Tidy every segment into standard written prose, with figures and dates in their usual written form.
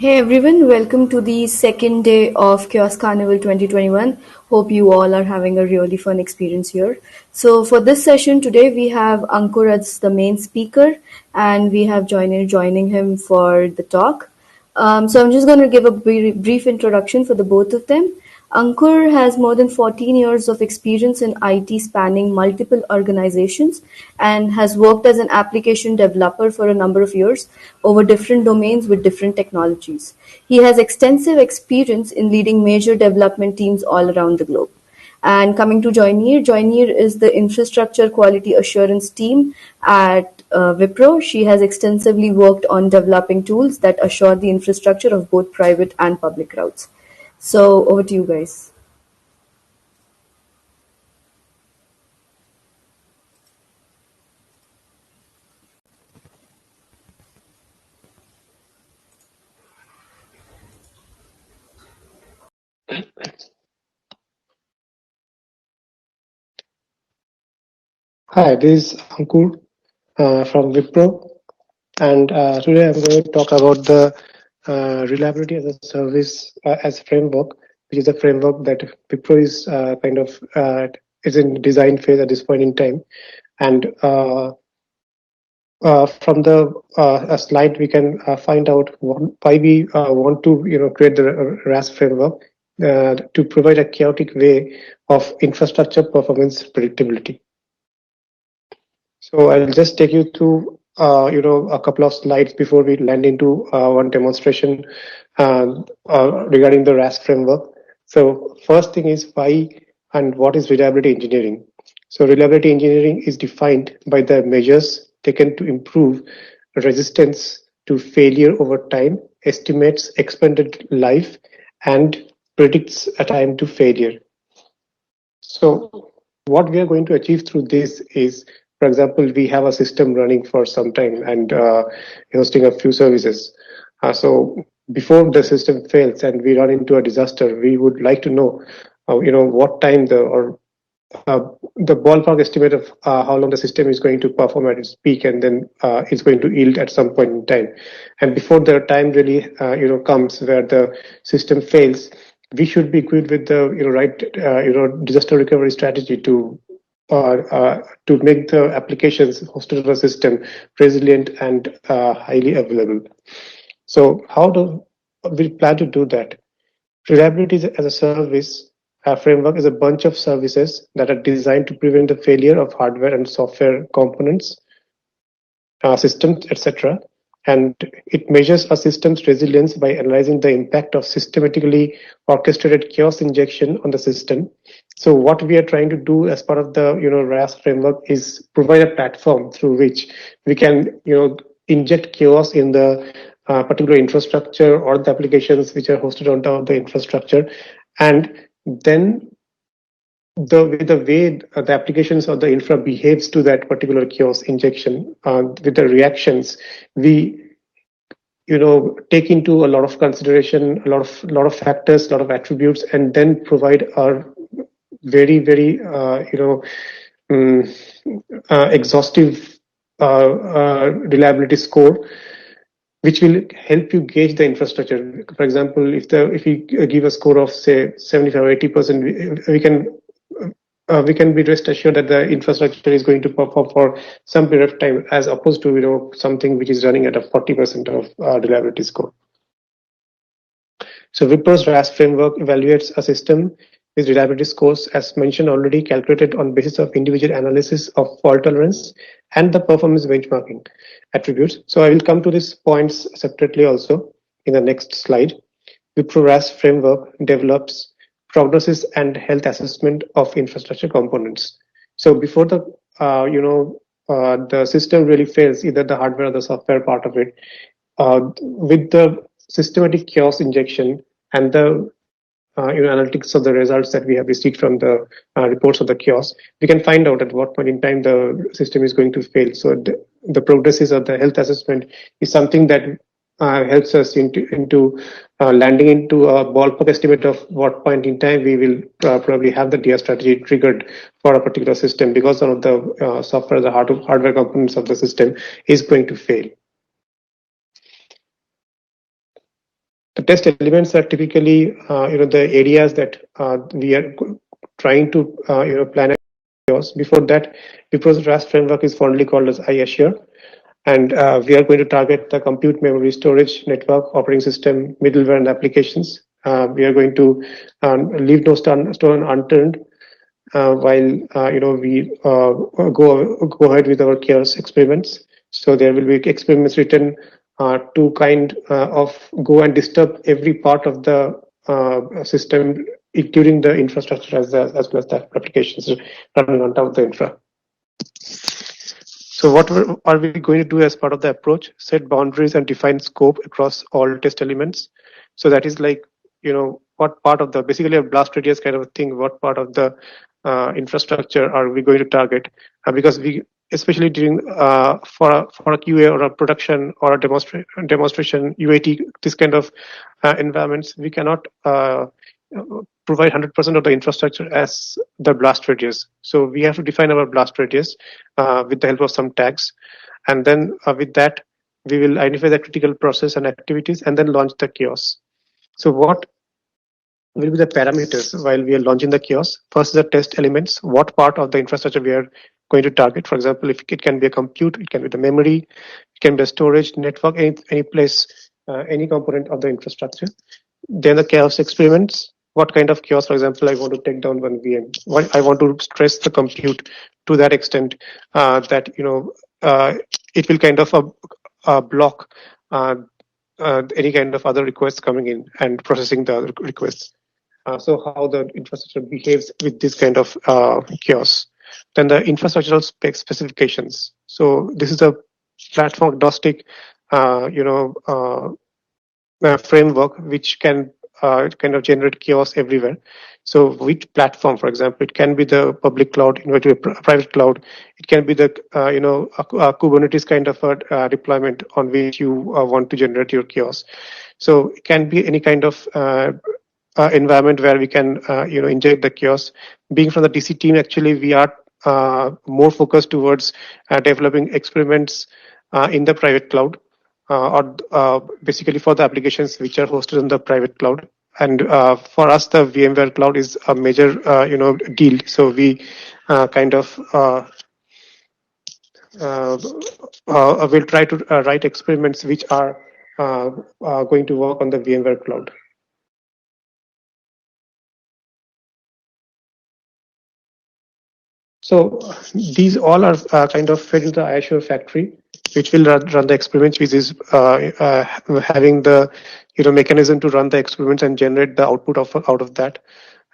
Hey everyone, welcome to the second day of Chaos Carnival 2021. Hope you all are having a really fun experience here. So for this session today, we have Ankur as the main speaker and we have Joyneer joining him for the talk. So I'm just going to give a brief introduction for the both of them. Ankur has more than 14 years of experience in IT spanning multiple organizations and has worked as an application developer for a number of years over different domains with different technologies. He has extensive experience in leading major development teams all around the globe. And coming to Joyneer, Joyneer is the infrastructure quality assurance team at Wipro. She has extensively worked on developing tools that assure the infrastructure of both private and public clouds. So over to you guys. Hi, this is Ankur from Wipro, and today I'm going to talk about the reliability as a service as a framework, which is a framework that Wipro is is in design phase at this point in time. And from the slide, we can find out why we want to create the RAS framework to provide a chaotic way of infrastructure performance predictability. So I'll just take you through, a couple of slides before we land into one demonstration regarding the RAS framework. So first thing is why and what is reliability engineering? So reliability engineering is defined by the measures taken to improve resistance to failure over time, estimates expected life, and predicts a time to failure. So what we are going to achieve through this is, for example, we have a system running for some time and hosting a few services. So before the system fails and we run into a disaster, we would like to know, what time the ballpark estimate of how long the system is going to perform at its peak, and then it's going to yield at some point in time. And before the time really, comes where the system fails, we should be equipped with the right disaster recovery strategy to make the applications hosted on the system resilient and highly available. So how do we plan to do that? Reliability as a service framework is a bunch of services that are designed to prevent the failure of hardware and software components, systems, etc. And it measures a system's resilience by analyzing the impact of systematically orchestrated chaos injection on the system. So what we are trying to do as part of the RAS framework is provide a platform through which we can inject chaos in the particular infrastructure or the applications which are hosted on top of the infrastructure, and then the way the applications or the infra behaves to that particular chaos injection, with the reactions, we take into a lot of consideration, a lot of factors, a lot of attributes, and then provide our very um, exhaustive reliability score, which will help you gauge the infrastructure. For example, if you give a score of say 75 or 80%, we can be rest assured that the infrastructure is going to perform for some period of time, as opposed to something which is running at a 40% of reliability score. So Wipro's RAS framework evaluates a system with reliability scores, as mentioned already, calculated on basis of individual analysis of fault tolerance and the performance benchmarking attributes. So I will come to these points separately also in the next slide. Wipro RAS framework develops prognosis and health assessment of infrastructure components. So before the system really fails, either the hardware or the software part of it, with the systematic chaos injection and the analytics of the results that we have received from the reports of the chaos, we can find out at what point in time the system is going to fail. So the progresses of the health assessment is something that helps us into landing into a ballpark estimate of what point in time we will probably have the DR strategy triggered for a particular system, because some of the software, the hardware components of the system is going to fail. The test elements are typically, the areas that we are trying to, plan a chaos. Before that, Wipro's RAS framework is fondly called as IAssure. And we are going to target the compute, memory, storage, network, operating system, middleware, and applications. We are going to leave no stone unturned while we go ahead with our chaos experiments. So there will be experiments written to kind of go and disturb every part of the system, including the infrastructure as well as the applications running on top of the infra. So what are we going to do as part of the approach? Set boundaries and define scope across all test elements. So that is like, what part of the, basically a blast radius kind of a thing, what part of the infrastructure are we going to target? Because we, especially during for a QA or a production or a demonstration UAT, this kind of environments, we cannot provide 100% of the infrastructure as the blast radius. So we have to define our blast radius with the help of some tags, and then with that we will identify the critical process and activities, and then launch the chaos. So what will be the parameters while we are launching the chaos? First, the test elements. What part of the infrastructure we are going to target? For example, if it can be a compute, it can be the memory, it can be a storage, network, any place, any component of the infrastructure. Then the chaos experiments. What kind of chaos? For example, I want to take down one VM. I want to stress the compute to that extent that it will kind of block any kind of other requests coming in and processing the other requests. So how the infrastructure behaves with this kind of chaos. Then the infrastructural specifications. So this is a platform agnostic, framework which can kind of generate chaos everywhere. So which platform, for example, it can be the public cloud, private cloud. It can be the a Kubernetes kind of a deployment on which you want to generate your chaos. So it can be any kind of environment where we can inject the chaos. Being from the DC team, actually we are more focused towards developing experiments in the private cloud, or basically for the applications which are hosted in the private cloud. And for us, the VMware cloud is a major deal. So we kind of will try to write experiments which are going to work on the VMware cloud. So these all are kind of fed into the Azure factory, which will run the experiments, which is having the mechanism to run the experiments and generate the output out of that.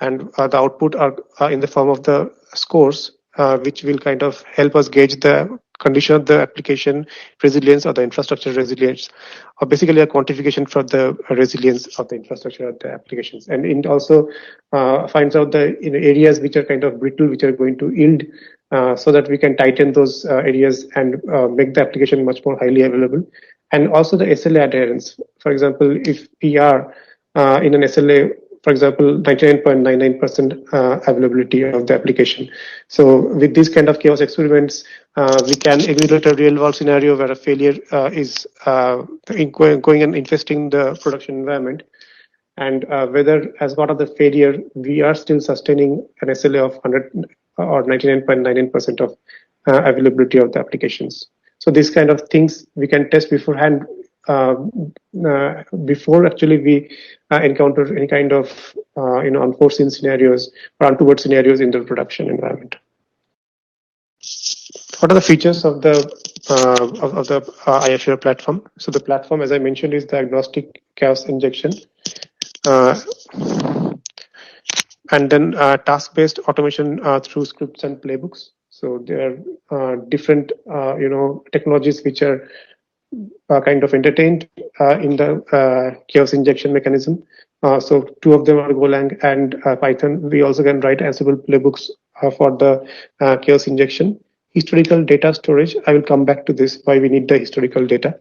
And the output are in the form of the scores, which will kind of help us gauge the condition of the application resilience or the infrastructure resilience, or basically a quantification for the resilience of the infrastructure of the applications. And it also finds out the areas which are kind of brittle, which are going to yield, so that we can tighten those areas and make the application much more highly available. And also the SLA adherence. For example, if we are in an SLA, for example, 99.99% availability of the application. So with these kind of chaos experiments, we can emulate a real world scenario where a failure is going and infesting the production environment. And whether as part of the failure, we are still sustaining an SLA of 100 or 99.99% of availability of the applications. So these kind of things we can test beforehand, before actually we encounter any kind of unforeseen scenarios or untoward scenarios in the production environment. What are the features of the IAssure platform? So the platform, as I mentioned, is the agnostic chaos injection, and then task-based automation through scripts and playbooks. So there are different technologies which are kind of entertained in the chaos injection mechanism. So two of them are Golang and Python. We also can write Ansible playbooks for the chaos injection. Historical data storage, I will come back to this, why we need the historical data,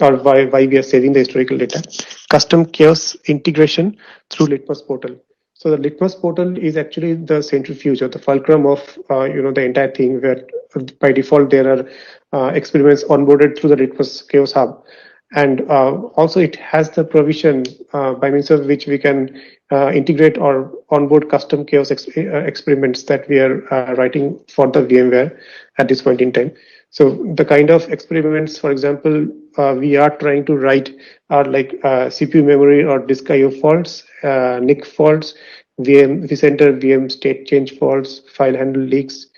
or why we are saving the historical data. Custom chaos integration through Litmus portal. So the Litmus portal is actually the centrifuge or the fulcrum of the entire thing, where by default there are experiments onboarded through the Litmus Chaos Hub, And also it has the provision by means of which we can integrate or onboard custom chaos experiments that we are writing for the VMware at this point in time. So the kind of experiments, for example, we are trying to write are like CPU memory or disk IO faults, NIC faults, VM vCenter VM state change faults, file handle leaks,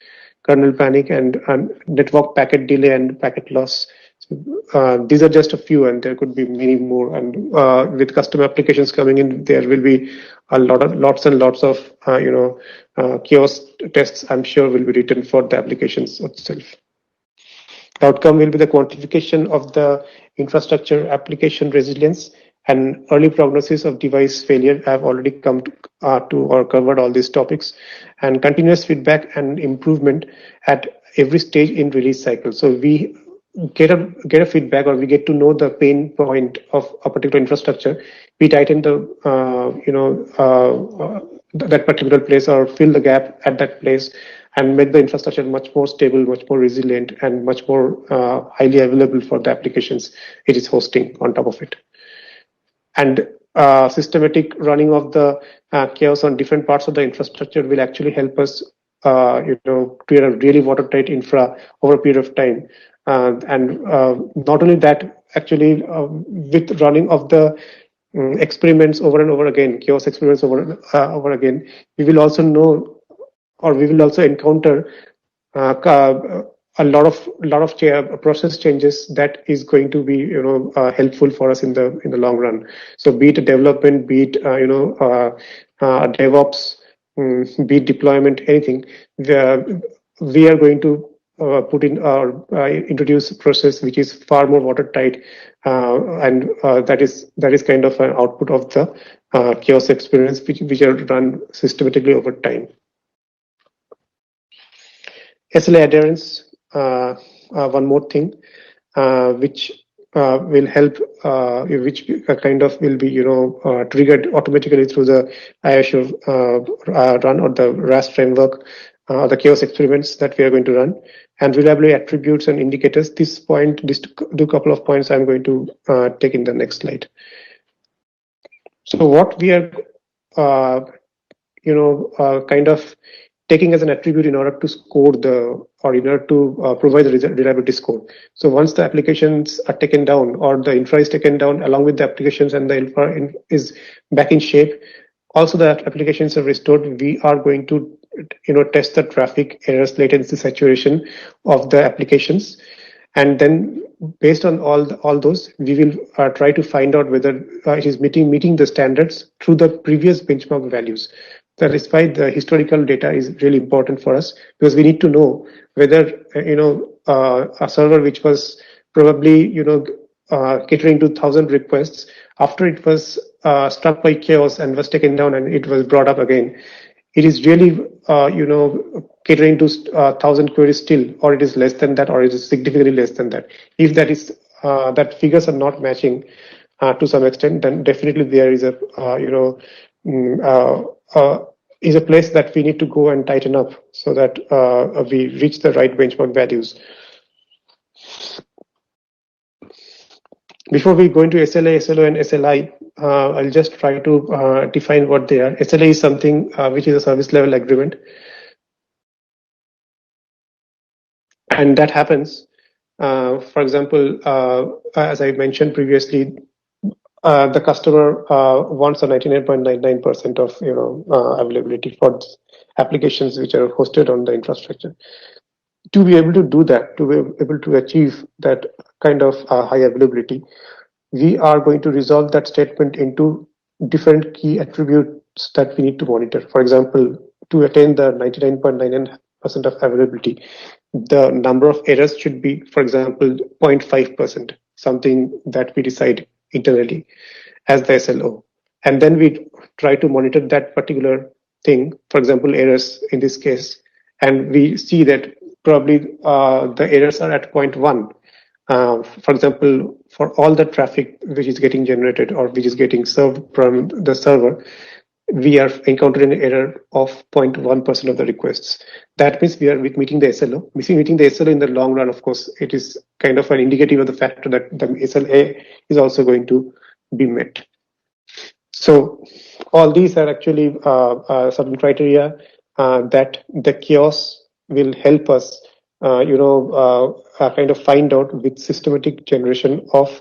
kernel panic, and network packet delay and packet loss. These are just a few, and there could be many more. And with custom applications coming in, there will be lots and lots of chaos tests. I'm sure will be written for the applications itself. The outcome will be the quantification of the infrastructure application resilience and early prognosis of device failure. I've already come to or covered all these topics, and continuous feedback and improvement at every stage in release cycle. So we get a feedback, or we get to know the pain point of a particular infrastructure. We tighten the that particular place, or fill the gap at that place, and make the infrastructure much more stable, much more resilient, and much more highly available for the applications it is hosting on top of it. And systematic running of the chaos on different parts of the infrastructure will actually help us create a really watertight infra over a period of time. And not only that, actually, with running of the experiments over and over again, chaos experiments over again, we will also know, or we will also encounter a lot of process changes that is going to be helpful for us in the long run. So be it development, be it DevOps, be it deployment, anything, we are going to put in or introduce a process which is far more watertight, and that is kind of an output of the chaos experience which are run systematically over time. SLA adherence, one more thing, which will help, which kind of will be, triggered automatically through the ISO run, or the RAS framework, the chaos experiments that we are going to run, and reliability attributes and indicators. This do couple of points I'm going to take in the next slide. So what we are, kind of taking as an attribute in order to score or in order to provide the reliability score. So once the applications are taken down, or the infra is taken down along with the applications, and the infra is back in shape, also the applications are restored, we are going to test the traffic, errors, latency, saturation of the applications. And then based on all those, we will try to find out whether it is meeting the standards through the previous benchmark values. That is why the historical data is really important for us, because we need to know whether a server which was probably catering to 1,000 requests, after it was struck by chaos and was taken down and it was brought up again, it is really catering to 1,000 queries still, or it is less than that, or it is significantly less than that. If that is that figures are not matching to some extent, then definitely there is a is a place that we need to go and tighten up, so that we reach the right benchmark values. Before we go into SLA, SLO, and SLI, I'll just try to define what they are. SLA is something which is a service level agreement, and that happens. For example, as I mentioned previously, the customer wants a 99.99% of availability for applications which are hosted on the infrastructure. To be able to do that, to be able to achieve that kind of high availability, we are going to resolve that statement into different key attributes that we need to monitor. For example, to attain the 99.99% of availability, the number of errors should be, for example, 0.5%, something that we decide internally as the SLO. And then we try to monitor that particular thing, for example, errors in this case, and we see that probably the errors are at 0.1. For example, for all the traffic which is getting generated or which is getting served from the server, we are encountering an error of 0.1% of the requests. That means we are meeting the SLO. Meeting the SLO in the long run, of course, it is kind of an indicative of the factor that the SLA is also going to be met. So all these are actually certain criteria that the chaos will help us, kind of find out with systematic generation of,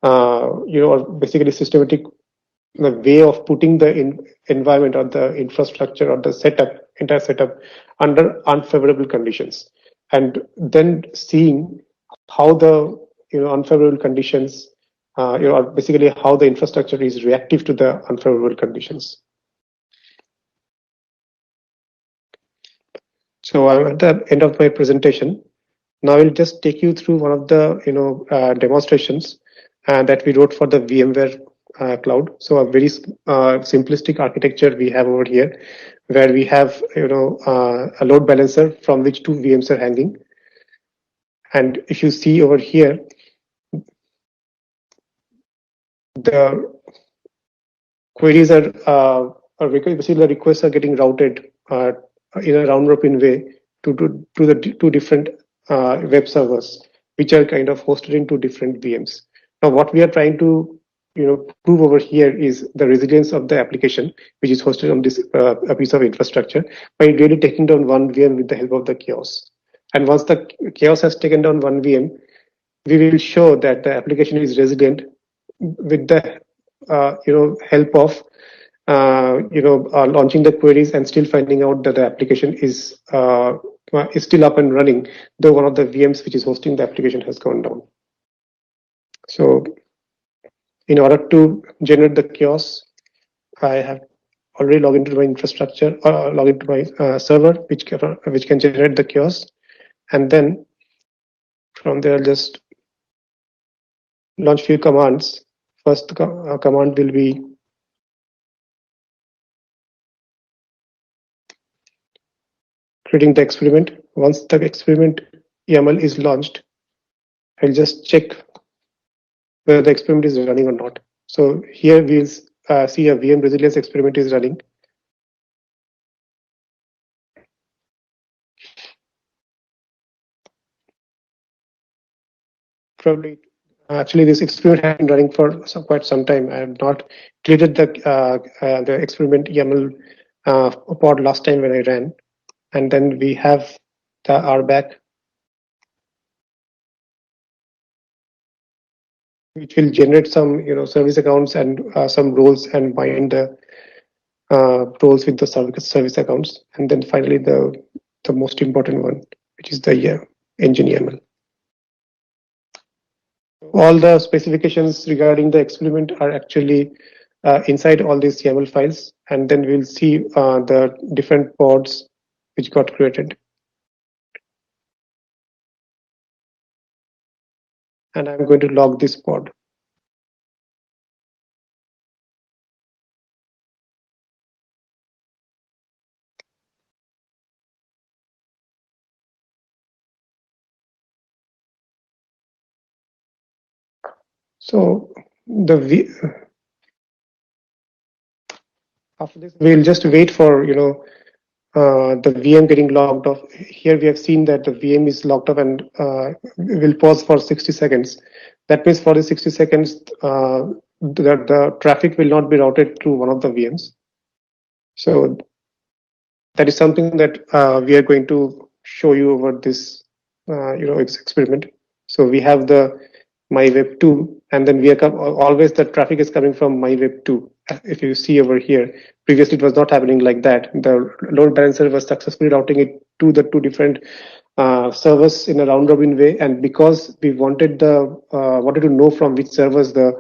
or basically systematic the way of putting the environment or the infrastructure or the entire setup under unfavorable conditions, and then seeing how the unfavorable conditions, or basically how the infrastructure is reactive to the unfavorable conditions. So I'm at the end of my presentation. Now I'll just take you through one of the demonstrations that we wrote for the VMware cloud. So a very simplistic architecture we have over here, where we have a load balancer from which two VMs are hanging. And if you see over here, the queries basically the requests are getting routed in a round robin way to the two different web servers, which are kind of hosted in two different VMs. Now, what we are trying to prove over here is the resilience of the application, which is hosted on this a piece of infrastructure, by really taking down one VM with the help of the chaos. And once the chaos has taken down one VM, we will show that the application is resilient with the help of launching the queries and still finding out that the application is still up and running, though one of the VMs which is hosting the application has gone down. So in order to generate the chaos, I have already logged into my infrastructure, log into my server, which can generate the chaos, and then from there I'll just launch few commands. First command will be creating the experiment. Once the experiment YAML is launched, I'll just check whether the experiment is running or not. So here we'll see a VM resilience experiment is running. Probably, actually, this experiment has been running for quite some time. I have not deleted the experiment YAML pod last time when I ran, and then we have the RBAC, which will generate some service accounts and some roles and bind the roles with the service accounts, and then finally the most important one, which is the engine YAML. All the specifications regarding the experiment are actually inside all these YAML files, and then we'll see the different pods which got created. And I'm going to log this pod. So after this, we'll just wait for the VM getting logged off. Here we have seen that the VM is logged off, and we'll pause for 60 seconds. That means for the 60 seconds, the traffic will not be routed through one of the VMs. So that is something that we are going to show you over this experiment. So we have the MyWeb2, and then we are always the traffic is coming from MyWeb2. If you see over here, previously it was not happening like that. The load balancer was successfully routing it to the two different servers in a round robin way, and because we wanted to know from which servers the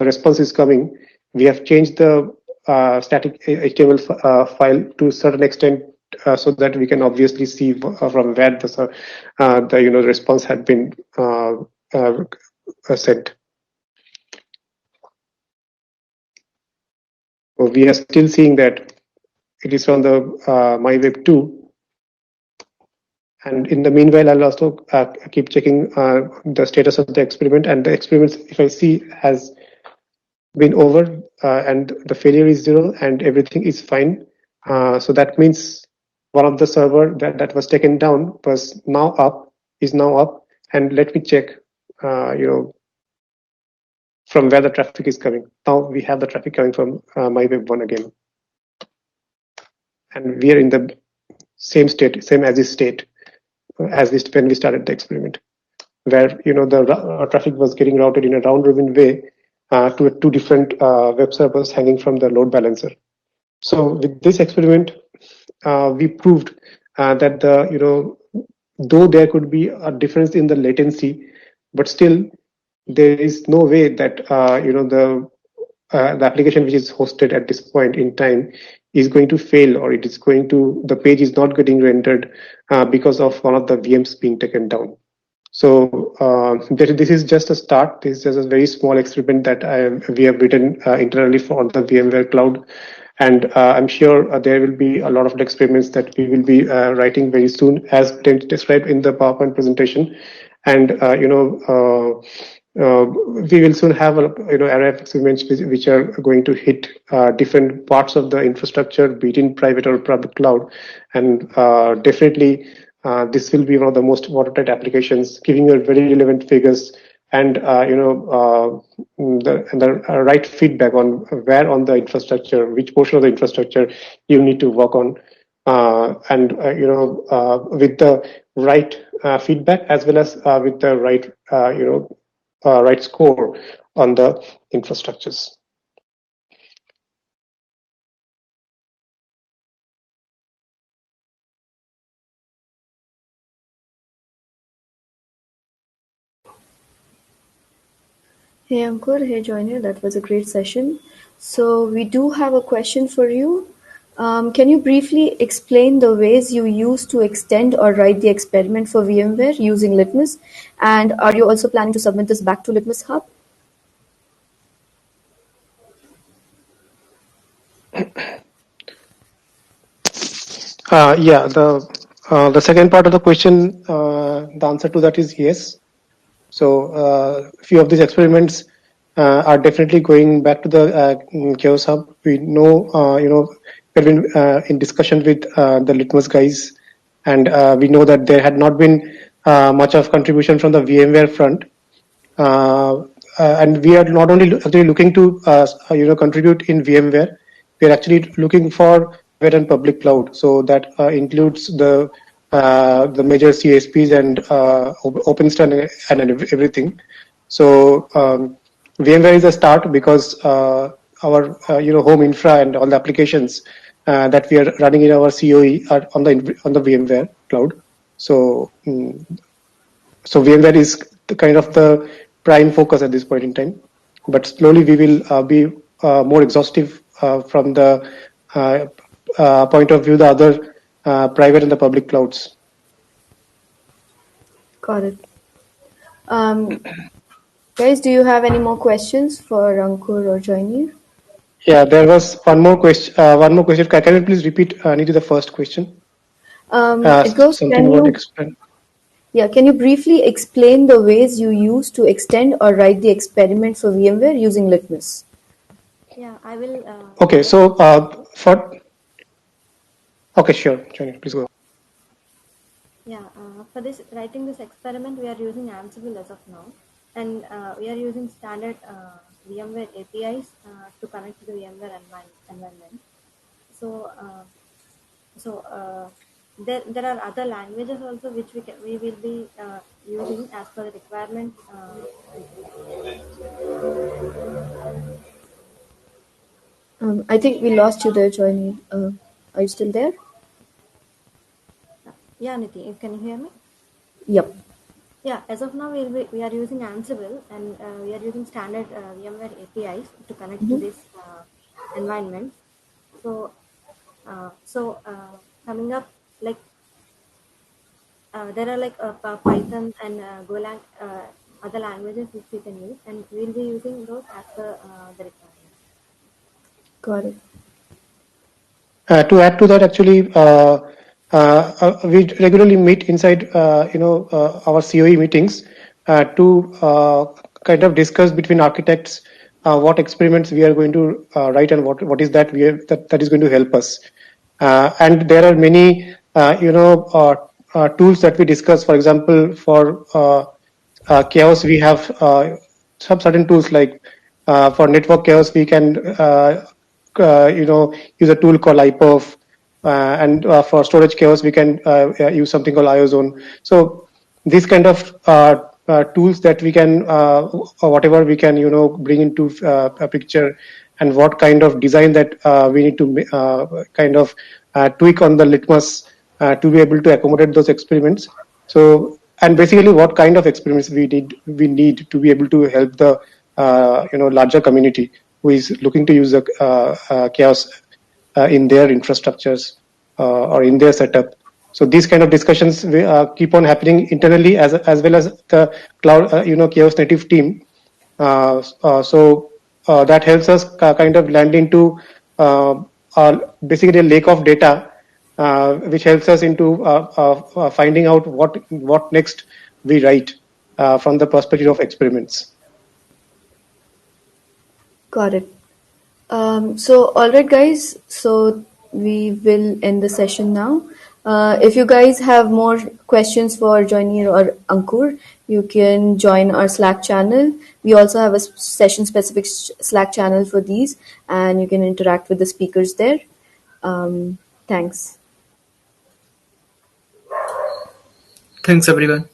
response is coming, we have changed the static HTML file to a certain extent, so that we can obviously see from where the response had been sent. So we are still seeing that it is from the MyWeb2. And in the meanwhile, I'll also keep checking the status of the experiment. And the experiment, if I see, has been over and the failure is 0 and everything is fine. So that means one of the server that was taken down is now up, and let me check, from where the traffic is coming. Now we have the traffic coming from my web one again, and we are in the same as this state when we started the experiment, where the traffic was getting routed in a round robin way to two different web servers hanging from the load balancer. So with this experiment, we proved that though there could be a difference in the latency, but still there is no way that the application which is hosted at this point in time is going to fail, or the page is not getting rendered because of one of the VMs being taken down. So this is just a start. This is just a very small experiment that we have written internally for the VMware cloud. And I'm sure there will be a lot of experiments that we will be writing very soon, as described in the PowerPoint presentation. And we will soon have array of experiments which are going to hit different parts of the infrastructure, be it in private or public cloud, and definitely this will be one of the most watertight applications, giving you very relevant figures and the right feedback on where on the infrastructure, which portion of the infrastructure you need to work on, with the right feedback, as well as with the right right score on the infrastructures. Hey Ankur, hey Joyneer, that was a great session. So we do have a question for you. Can you briefly explain the ways you use to extend or write the experiment for VMware using Litmus? And are you also planning to submit this back to Litmus Hub? Yeah, the second part of the question, the answer to that is yes. So a few of these experiments are definitely going back to the Chaos Hub. We know, we've been in discussion with the Litmus guys, and we know that there had not been much of contribution from the VMware front. And we are not only actually looking to contribute in VMware, we are actually looking for private and public cloud. So that includes the major CSPs and OpenStack and everything. So VMware is a start because our home infra and all the applications that we are running in our COE are on the VMware cloud. So so VMware is kind of the prime focus at this point in time, but slowly we will be more exhaustive from the point of view the other private and the public clouds. Got it. Guys, do you have any more questions for Ankur or Joyneer? Yeah, there was one more question. Can you please repeat, Nidhi, the first question? It goes, Something about explain. Yeah, can you briefly explain the ways you use to extend or write the experiment for VMware using Litmus? Yeah, I will. Okay, so okay, sure, Johnny, please go. Yeah, for this writing this experiment, we are using Ansible as of now, and we are using standard VMware APIs to connect to the VMware environment. So, there are other languages also which we will be using as per the requirement. I think we lost you there, Joyneer. Are you still there? Yeah, Niti, can you hear me? Yep. Yeah, as of now, we are using Ansible, and we are using standard VMware APIs to connect to this environment. So, coming up, like there are like Python and Golang, other languages which we can use, and we'll be using those as per the requirement. Got it. To add to that, actually, we regularly meet inside, our COE meetings to kind of discuss between architects what experiments we are going to write and what is that that is going to help us. And there are many tools that we discuss. For example, for chaos, we have some certain tools like for network chaos, we can use a tool called IPOF, and for storage chaos, we can use something called IOZone. So these kind of tools that we can, or whatever we can, bring into a picture, and what kind of design that we need to kind of tweak on the Litmus to be able to accommodate those experiments. So, and basically, what kind of experiments we need to be able to help the larger community who is looking to use the chaos in their infrastructures or in their setup. So these kind of discussions keep on happening internally as well as the cloud, chaos native team. So that helps us kind of land into basically a lake of data, which helps us into finding out what next we write from the perspective of experiments. Got it. All right, guys. So we will end the session now. If you guys have more questions for Joyneer or Ankur, you can join our Slack channel. We also have a session-specific Slack channel for these, and you can interact with the speakers there. Thanks. Thanks, everyone.